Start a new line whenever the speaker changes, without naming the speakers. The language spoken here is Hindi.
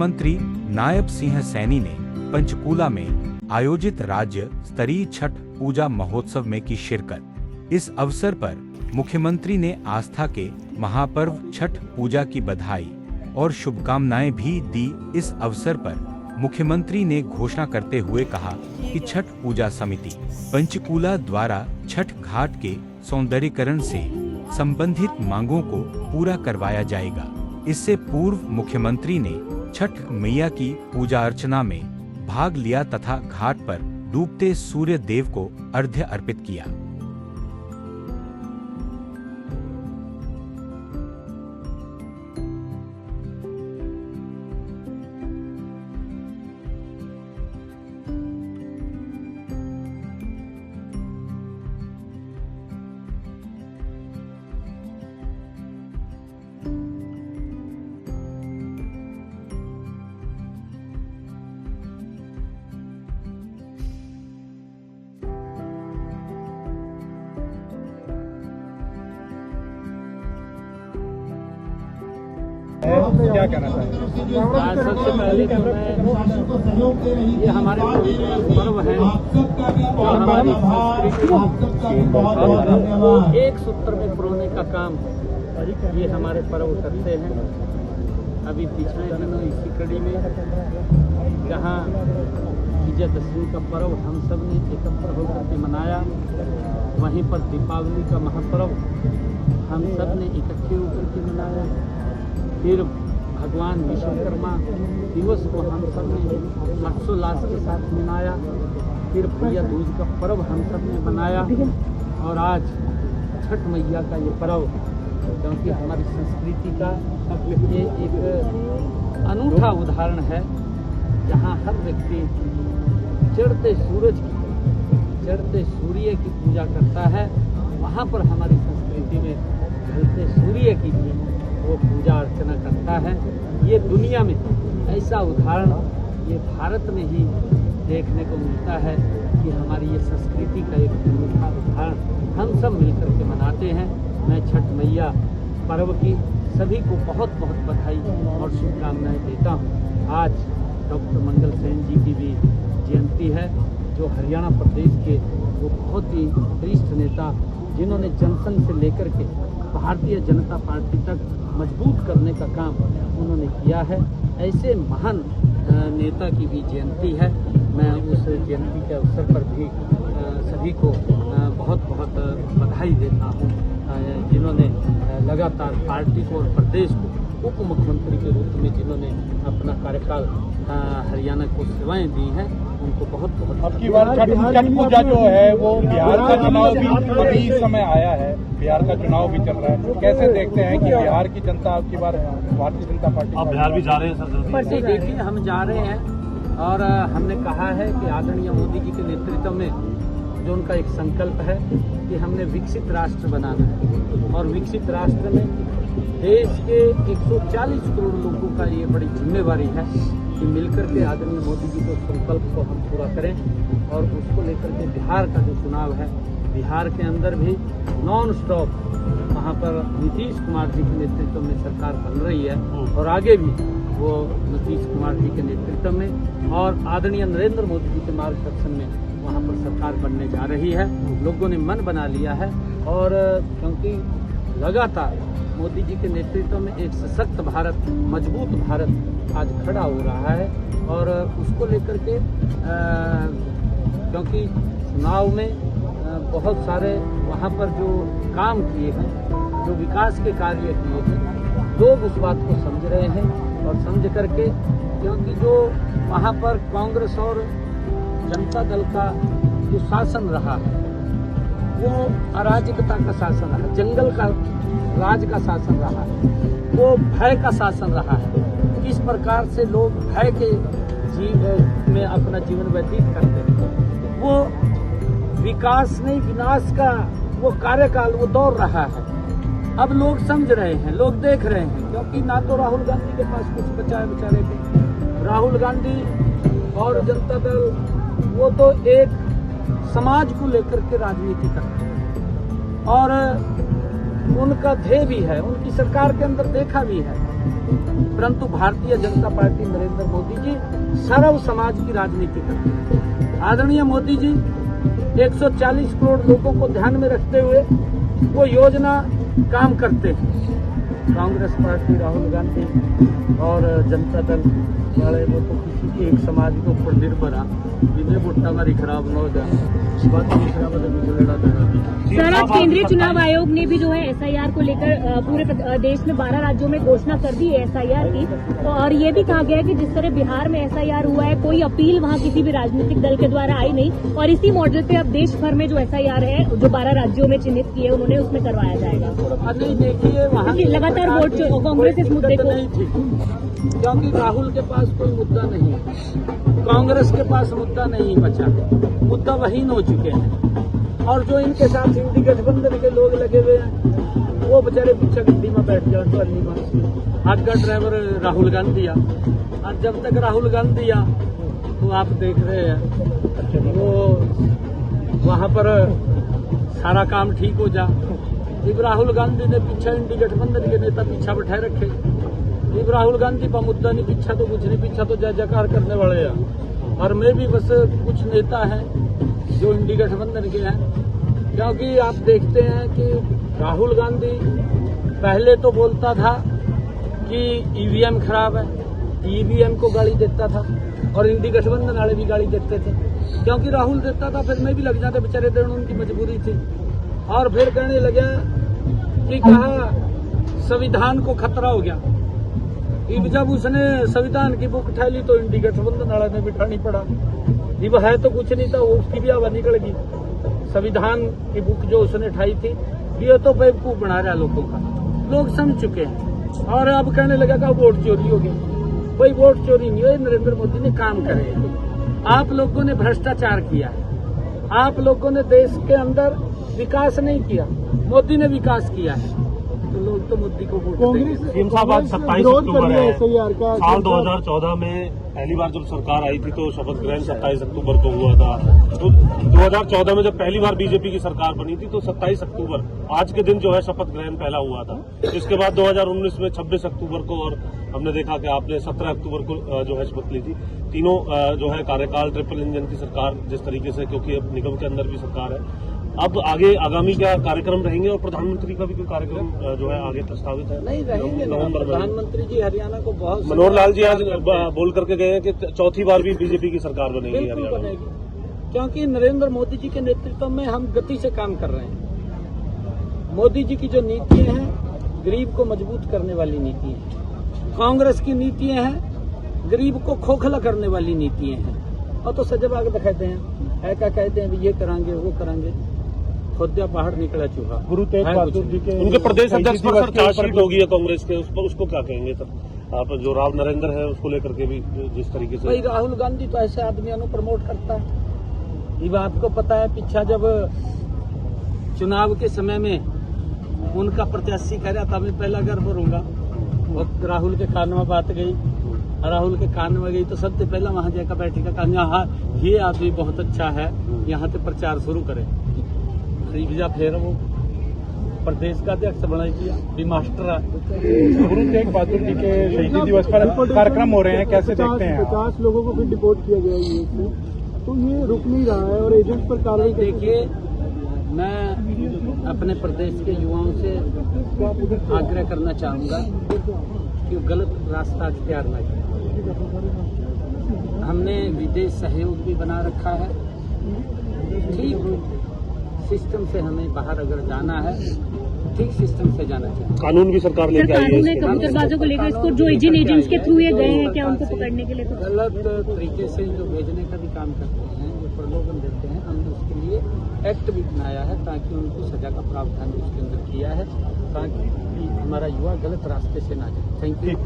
मुख्यमंत्री नायब सिंह सैनी ने पंचकूला में आयोजित राज्य स्तरीय छठ पूजा महोत्सव में की शिरकत। इस अवसर पर मुख्यमंत्री ने आस्था के महापर्व छठ पूजा की बधाई और शुभकामनाएं भी दी। इस अवसर पर मुख्यमंत्री ने घोषणा करते हुए कहा कि छठ पूजा समिति पंचकूला द्वारा छठ घाट के सौंदर्यीकरण से संबंधित मांगों को पूरा करवाया जाएगा। इससे पूर्व मुख्यमंत्री ने छठ मैया की पूजा अर्चना में भाग लिया तथा घाट पर डूबते सूर्य देव को अर्घ्य अर्पित किया।
क्या कहना चाहिए?
सबसे पहले तो मैं ये हमारे पर्व है और हमारी संस्कृति को एक सूत्र में पिरोने का काम ये हमारे पर्व करते हैं। अभी पिछले दिनों इसी कड़ी में जहाँ विजयदशमी का पर्व हम सब ने एकत्र होकर के मनाया, वहीं पर दीपावली का महापर्व हम सब ने इकट्ठे होकर के मनाया। फिर भगवान विश्वकर्मा दिवस को हम सब ने हर्षोल्लास के साथ मनाया। फिर भैया दूज का पर्व हम सब ने मनाया और आज छठ मैया का ये पर्व, क्योंकि हमारी संस्कृति का ये एक अनूठा उदाहरण है जहाँ हर व्यक्ति चढ़ते सूर्य की पूजा करता है। वहाँ पर हमारी संस्कृति में ढलते सूर्य की भी वो पूजा अर्चना करता है। ये दुनिया में ऐसा उदाहरण ये भारत में ही देखने को मिलता है कि हमारी ये संस्कृति का एक अनूठा उदाहरण हम सब मिलकर के मनाते हैं। मैं छठ मैया पर्व की सभी को बहुत बहुत बधाई और शुभकामनाएं देता हूँ। आज डॉक्टर मंगल सेन जी की भी जयंती है, जो हरियाणा प्रदेश के वो बहुत ही वरिष्ठ नेता, जिन्होंने जनसंघ से लेकर के भारतीय जनता पार्टी तक मजबूत करने का काम उन्होंने किया है। ऐसे महान नेता की भी जयंती है। मैं उस जयंती के अवसर पर भी सभी को बहुत बहुत बधाई देता हूँ, जिन्होंने लगातार पार्टी को और प्रदेश को उप मुख्यमंत्री के रूप में जिन्होंने अपना कार्यकाल हरियाणा को सेवाएं दी हैं, उनको बहुत बहुत।
अब की बार छठ पूजा जो है वो बिहार का चुनाव भी अभी इस समय आया है, बिहार का चुनाव भी चल रहा है। कैसे देखते हैं कि बिहार की जनता अब की बार भारतीय जनता पार्टी?
आप बिहार भी जा रहे हैं सर?
जी देखिए, हम जा रहे हैं और हमने कहा है कि आदरणीय मोदी जी के नेतृत्व में जो उनका एक संकल्प है कि हमने विकसित राष्ट्र बनाना है और विकसित राष्ट्र में देश के 140 करोड़ लोगों का ये बड़ी जिम्मेवारी है कि मिलकर के आदरणीय मोदी जी के संकल्प को हम पूरा करें। और उसको लेकर के बिहार का जो चुनाव है, बिहार के अंदर भी नॉन स्टॉप वहाँ पर नीतीश कुमार जी के नेतृत्व में सरकार बन रही है और आगे भी वो नीतीश कुमार जी के नेतृत्व में और आदरणीय नरेंद्र मोदी जी के मार्गदर्शन में वहाँ पर सरकार बनने जा रही है। लोगों ने मन बना लिया है और क्योंकि लगातार मोदी जी के नेतृत्व में एक सशक्त भारत, मजबूत भारत आज खड़ा हो रहा है और उसको लेकर के क्योंकि चुनाव में बहुत सारे वहाँ पर जो काम किए हैं, जो विकास के कार्य किए हैं, लोग उस बात को समझ रहे हैं और समझ करके, क्योंकि जो वहाँ पर कांग्रेस और जनता दल का जो शासन रहा है वो अराजकता का शासन रहा, जंगल का राज का शासन रहा है, वो भय का शासन रहा है। किस प्रकार से लोग भय के जीवन में अपना जीवन व्यतीत करते हैं, वो विकास नहीं विनाश का वो कार्यकाल वो दौड़ रहा है। अब लोग समझ रहे हैं, लोग देख रहे हैं, क्योंकि ना तो राहुल गांधी के पास कुछ बचा है बेचारे थे। राहुल गांधी और जनता दल वो तो एक समाज को लेकर के राजनीति करते हैं और उनका ध्येय भी है, उनकी सरकार के अंदर देखा भी है परंतु भारतीय जनता पार्टी नरेंद्र मोदी जी सर्व समाज की राजनीति करते हैं। आदरणीय मोदी जी 140 करोड़ लोगों को ध्यान में रखते हुए वो योजना काम करते हैं। कांग्रेस पार्टी, राहुल गांधी और जनता दल वाले वो तो किसी के एक समाज के ऊपर निर्भर है, जिन्हें वोटा हमारी खराब न हो जाए।
सर, आज केंद्रीय चुनाव आयोग ने भी जो है एसआईआर को लेकर पूरे देश में 12 राज्यों में घोषणा कर दी है एसआईआर की। तो और ये भी कहा गया है कि जिस तरह बिहार में एसआईआर हुआ है, कोई अपील वहाँ किसी भी राजनीतिक दल के द्वारा आई नहीं, और इसी मॉडल पे अब देश भर में जो एसआईआर है, जो 12 राज्यों में चिन्हित किए उन्होंने, उसमें करवाया जाएगा।
नहीं, देखिए वहाँ
लगातार वोट कांग्रेस इस मुद्दे को,
नहीं थी, क्योंकि राहुल के पास कोई मुद्दा नहीं है, कांग्रेस के पास मुद्दा नहीं बचा, मुद्दा वहीन हो चुके हैं। और जो इनके साथ इंडी गठबंधन के लोग लगे हुए हैं वो बेचारे पीछे गड्डी में बैठ जाए तो अन्नी में आग का ड्राइवर राहुल गांधी आ। और जब तक राहुल गांधी आ तो आप देख रहे हैं वो वहाँ पर सारा काम ठीक हो जा। जब राहुल गांधी ने पीछा इंडी गठबंधन के नेता पीछा बैठाए रखे, जब राहुल गांधी का मुद्दा नहीं पीछा तो कुछ नहीं, पीछा तो जय जयकार करने वाले हैं। और मैं भी बस कुछ नेता हैं जो इंडी गठबंधन के हैं, क्योंकि आप देखते हैं कि राहुल गांधी पहले तो बोलता था कि ईवीएम खराब है, ईवीएम को गाली देता था, और इंडी गठबंधन वाले भी गाली देते थे, क्योंकि राहुल देता था फिर मैं भी लग जाता, बेचारे देना उनकी मजबूरी थी। और फिर कहने लगा कि कहा संविधान को खतरा हो गया। जब उसने संविधान की बुक उठा ली तो इंडी गठबंधन वाला ने बिठानी पड़ा। ये वो है तो कुछ नहीं था, वो उसकी भी आवाज निकल गई। संविधान की बुक जो उसने उठाई थी, ये तो बेवकूफ बना रहा लोगों का, लोग समझ चुके हैं। और अब कहने लगा कि वोट चोरी हो गई। भाई वोट चोरी नहीं हुई, नरेंद्र मोदी ने काम करे। आप लोगों ने भ्रष्टाचार किया है, आप लोगों ने देश के अंदर विकास नहीं किया, मोदी ने विकास किया है, तो लोग तो मोदी को वोट देंगे।
सीएम साहब, आज 27 अक्टूबर है। साल 2014 में पहली बार जब सरकार आई थी तो शपथ ग्रहण 27 अक्टूबर को हुआ था। तो 2014 में जब पहली बार बीजेपी की सरकार बनी थी तो 27 अक्टूबर आज के दिन जो है शपथ ग्रहण पहला हुआ था। इसके बाद 2019 में 26 अक्टूबर को, और हमने देखा कि आपने 17 अक्टूबर को जो है शपथ ली थी। तीनों जो है कार्यकाल ट्रिपल इंजन की सरकार जिस तरीके से, क्योंकि अब निगम के अंदर भी सरकार है। अब आगे आगामी क्या कार्यक्रम रहेंगे, और प्रधानमंत्री का भी कोई कार्यक्रम जो है आगे प्रस्तावित है?
नहीं रहेंगे नवंबर। प्रधानमंत्री जी हरियाणा को बहुत,
मनोहर लाल जी आज बोल करके गए हैं कि चौथी बार भी बीजेपी की सरकार बनेगी हरियाणा में,
क्योंकि नरेंद्र मोदी जी के नेतृत्व में हम गति से काम कर रहे हैं। मोदी जी की जो नीतियां हैं गरीब को मजबूत करने वाली नीति है, कांग्रेस की नीतियां हैं गरीब को खोखला करने वाली नीतियां हैं। और तो सजबाग दिखाते हैं, ऐसा कहते हैं ये करांगे वो करांगे, खुद पहाड़ निकला चूहा।
गुरु तेग बहादुर जी के
उनके प्रदेश अध्यक्ष पर सर चार्जशीट होगी है कांग्रेस के, उस पर उसको क्या कहेंगे सर? आप जो राव नरेंद्र है उसको लेकर के भी जिस तरीके से,
भाई राहुल गांधी तो ऐसे आदमियों को प्रमोट करता है। ये बात को पता है, पीछा जब चुनाव के समय में उनका प्रत्याशी कह रहा था मैं पहला घर भरूंगा, और राहुल के कान में बात गई, राहुल के कान में गई तो सबसे पहला वहां जाकर बैठेगा, कहा हाँ ये आदमी बहुत अच्छा है, यहाँ से प्रचार शुरू करे। फिर वो प्रदेश का अध्यक्ष बना दिया, भी मास्टर है।
गुरु तेग बहादुर जी के शहीदी दिवस पर कार्यक्रम हो रहे हैं, कैसे देखते हैं?
50 लोगों को फिर डिपोर्ट किया गया है, तो ये रुक नहीं रहा है और एजेंट पर कार्रवाई।
देखिए, मैं अपने प्रदेश के युवाओं से आग्रह करना चाहूंगा कि गलत रास्ता अख्तियार न करें। हमने विदेश सहयोग भी बना रखा है, ठीक सिस्टम से हमें बाहर अगर जाना है, ठीक सिस्टम से जाना चाहिए।
कानून भी सरकार लेके आई है।
कानून है कबूतरबाजों को लेकर, इसको जो जिन एजेंट्स के थ्रू ये गए हैं, क्या उनको पकड़ने के लिए कुछ
गलत तरीके से जो भेजने का भी काम करते हैं, जो प्रलोभन देते हैं, हमने उसके लिए एक्ट भी बनाया है ताकि उनको सजा का प्रावधान उसके अंदर किया है, ताकि हमारा युवा गलत रास्ते से ना जाए। Thank you.